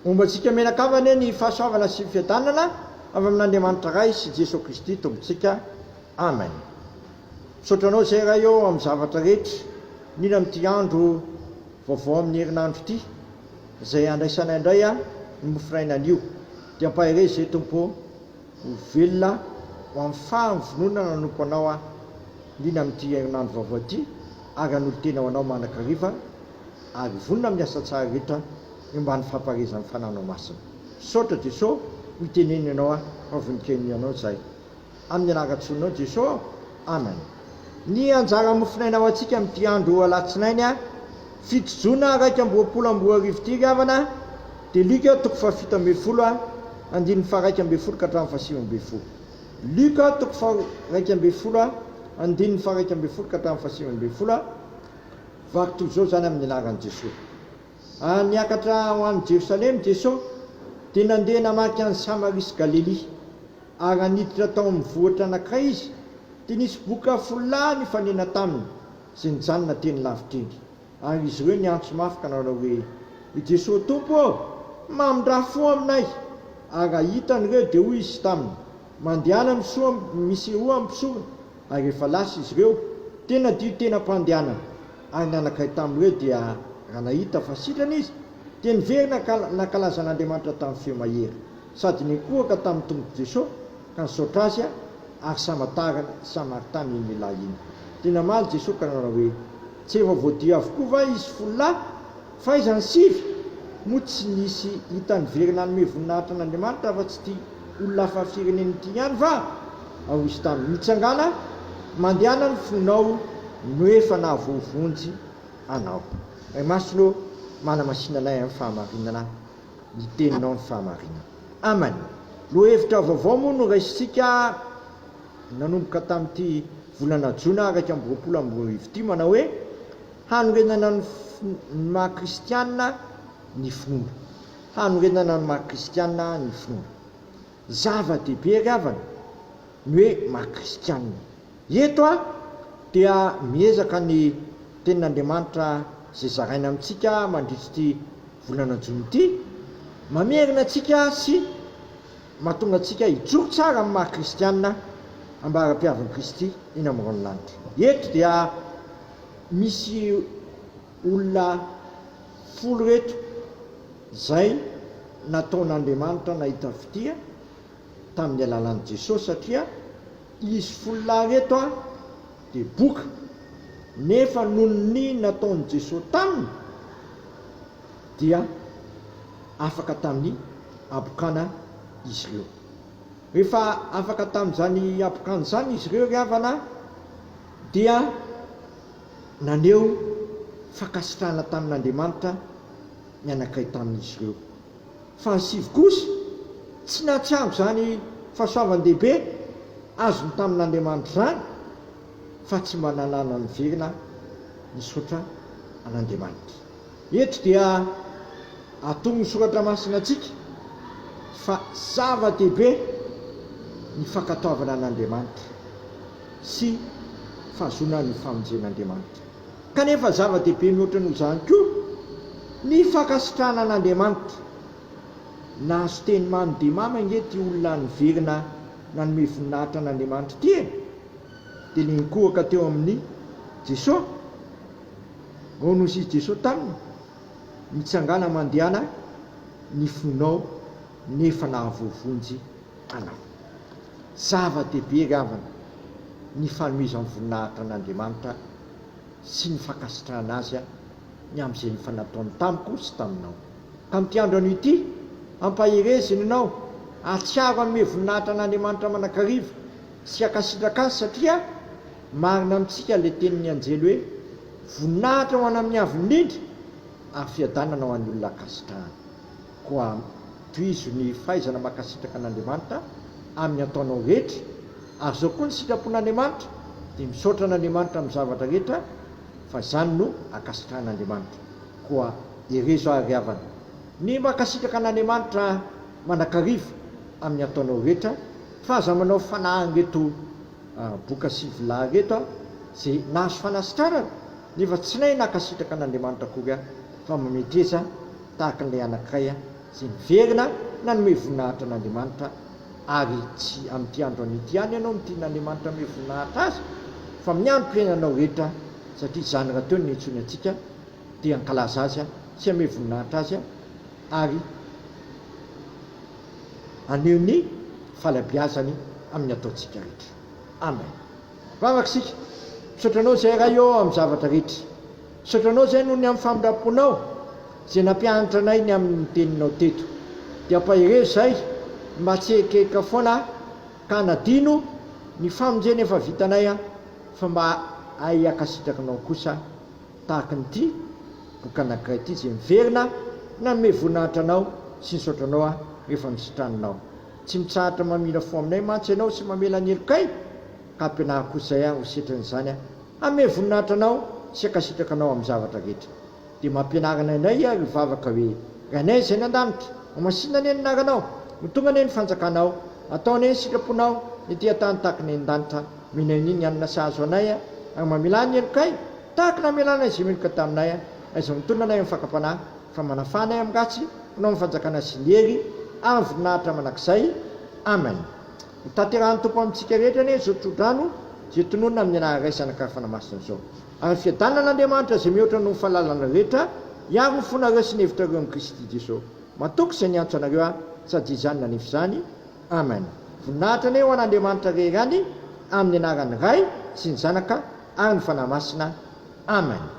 Ombantsika menakavany ny fahasoavana sy fiadanana avy amin'Andriamanitra ray sy Jesosy Kristy tombontsika. Amen. Misaotranao zay raha eo amin'ny zavatra rehetra nina amin'ity andro vaovao amin'ny herinandro ity izay andraisana indray ny mofinainan'io dia ampahire zay tompo ho velona ho amin'ny fahavonona nanompo anao nina amin'ity herinandro vaovao ity ary hanolo tena ho anao manakariva ary vonona amin'ny asa tsara rehetra mba ny famparezan'ny fananao masina. Misaotra Jesosy miteneny ianao fa voninkeniny ianao zay amin'ny anarantsonao Jesosy. Amen. Ny anjara mofinaina ho antsika amin'ity andro alatsinainy fitojoana 2 ty gavana dia Luka 7:12 andininy 1:12 ka hatramin'ny 7:10. Luka 2:12 andininy 1:12 ka hatramin'ny 7:10. Vaky toy izao zany amin'ny anaran'i Jesosy. Niakatra ho an'i Jerosalema Jesosy dia nandeha namaky an'i Samaria sy Galilea ary haniditra tao amin'ny vohitra anankiray izy dia nisy boka folahy nifanena taminy izay nijanona teny lavitra eny ary izy ireo niantso mafy ka nanao hoe i Jesosy tompo mamindra fo aminay ary ahitan'ireo dia hoy izy taminy mandehana misoa misy ho ampisoa ary efa lasa izy ireo tena dio tena mpandehanana ary nanakay tamin'ireo dia raha nahita fa sitrana izy dia niverina nankalaza an'Andriamanitra tamin'ny feo mahery sady nikohaka tamin'ny tombo Jesosy ka nisaotra azy ary samaritany iny lehilahy iny. Tena maly Jesosy ka nanao hoe tsy efa voadio avokoa va izy folo fa izy ansivy moa tsy nisy hita niverina anome voninahitra an'Andriamanitra fa tsy ty olona hafa fireneny ity ihany va? Ao izy tamin'ny mitsangana mandehana ny fonao no efa nahavoavonjy anao. Ray masolo manamasina anay amin'ny fahamarinana ny teninao ny fahamarinana. Amen. Loha hevitra vaovao moa no raisitsika nanomboka tamin'ity volana jona 2020 ity manao hoe hanorenana ny maha-kristianina ny finoana. Hanorenana ny maha-kristianina ny finoana. Zava-dehibe ravana ny hoe maha-kristianina. Eto dia miezaka ny tenin'Andriamanitra izay zaraina amintsika mandritsy ity volana jona ity mamerina antsika sy mahatonga antsika hijoro tsara amin'ny maha-kristianina ambara-piavan'i Kristy eny amin'ny raноlanitra. Eto dia misy olona 10 reto izay nataon'Andriamanitra nahita fitia tamin'ny alalan'i Jesosy satria izy 10 reto dia boka nefa noho ny nataon'i Jesosy taminy dia afaka tamin'ny abokana izy ireo. Rehefa afaka tamin'izany abokana izany izy ireo ravana dia naneo fakasitrahana tamin'Andriamanitra ny anakay tamin'izy ireo. Fa ny sivy kosa tsy nahatsiaro zany fahasoavan-dehibe azony tamin'Andriamanitra zany fa tsy mananana ny verina nisaotra an'Andriamanitra. Eto dia atony soratra masina antsika fa zava-dehibe ny fankatoavana an'Andriamanitra sy fahazonan'ny famonjen'Andriamanitra. Kanefa zava-dehibe mihoatra noho izany koa ny fankasitrahana an'Andriamanitra. Nahazo teny mamy dia mamy angety olona niverina nanome voninahitra an'Andriamanitra ty dia nikohaka teo amin'ny Jesosy ao nosy izy Jesosy taminy mitsangana mandehana ny fonao nefa nahavoavonjy anao. Zava-dehibe ravana ny fanomezan'ny voninahitra an'Andriamanitra sy ny fankasitrahana azy ny amin'izay ny fanataony tamiko sy taminao. Ka amin'ity andro anio ity ampahirezina ianao atsiaro hanome voninahitra an'Andriamanitra manakariva sy akasitraka azy satria marina amintsika ilay tenin'ny anjely hoe voninahitra ho any amin'ny avy indrindra ary fiadanana ho an'ny olona akasitrahana. Koa tohizo ny fahaizana makasitraka an'Andriamanitra amin'ny ataonao rehetra ary zao koa ny sitrapon'Andriamanitra dia misaotra an'Andriamanitra amin'ny zavatra rehetra fa zany no akasitrahan'Andriamanitra. Koa erezo ary havana ny makasitraka an'Andriamanitra manakariva amin'ny ataonao rehetra fa aza manao fanahiny reto boka sy vilay reto izay nahazo fanasitrarana nefa tsy nay nakasitraka an'Andriamanitra koa fa mameteza tahaka n'ilay anankiray sy niverina na nome voninahitra an'Andriamanitra, ary tsy amin'ity andro an'ity any ianao mitian'Andriamanitra me voninahitra azy, fa amin'ny androm-piainanao rehetra, satria zany raha teo ny antsoiny antsika dia ankalaza azy sy ame voninahitra azy ary aneo ny falabiazany amin'ny ataontsika rehetra. Amen. Vavaksika, misaotranao zay raha eo amin'ny zavatra rehetra. Misaotranao zay noho ny amin'ny famindramponao zay nampianatra anay ny amin'ny teninao teto. Dia ampaherezo zay mba tsy ekeka foana ka nadino ny famonjena efa vitanay fa mba ay akasitrakanao kosa tahaka nyity boky anankiray ity zay miverina na nome voninahitra anao sy nisaotranao rehefa nisotranonao. Tsy mitsahatra mamina fo aminay mantsy ianao sy mamela ny helokay, ka ampianariko kosa zay ho setran'izany ame voninahitra anao sy akasitrakanao amin'ny zavatra rehetra. Dia mampianarana anay ry vavaka hoe rainay zay nandanitra, mamasina ny anaranao, mitonga ny fanjakanao, ataony ny sitraponao ny tia-tany tahaka ny an-danitra, minaniny anina sahazo anay ary mamela ny helokay tahaka namelana izay meloka taminay, izay mitondra anay amin'ny fakapanahy fa manafanay amin'ny ratsy hanao amin'ny fanjakana sy ny hery ary voninahitra manakizay. Amen. Tanterahany tompo amintsika rehetra anie zao tsodrano zay tononona amin'ny anararaisana karafana masina zao. Ary fiadanan'Andriamanitra zay mihoatra no fahalalana rehetra iaro ny fonareo sy ny hevitrareo amin'ny Kristy Jesosy. Matoky izay niantso anareo sady izany nanefy izany. Amen. Voninahitra anie ho an'Andriamanitra rerany amin'ny anaran'ny Ray sy ny Zanaka ary ny fanahy masina. Amen.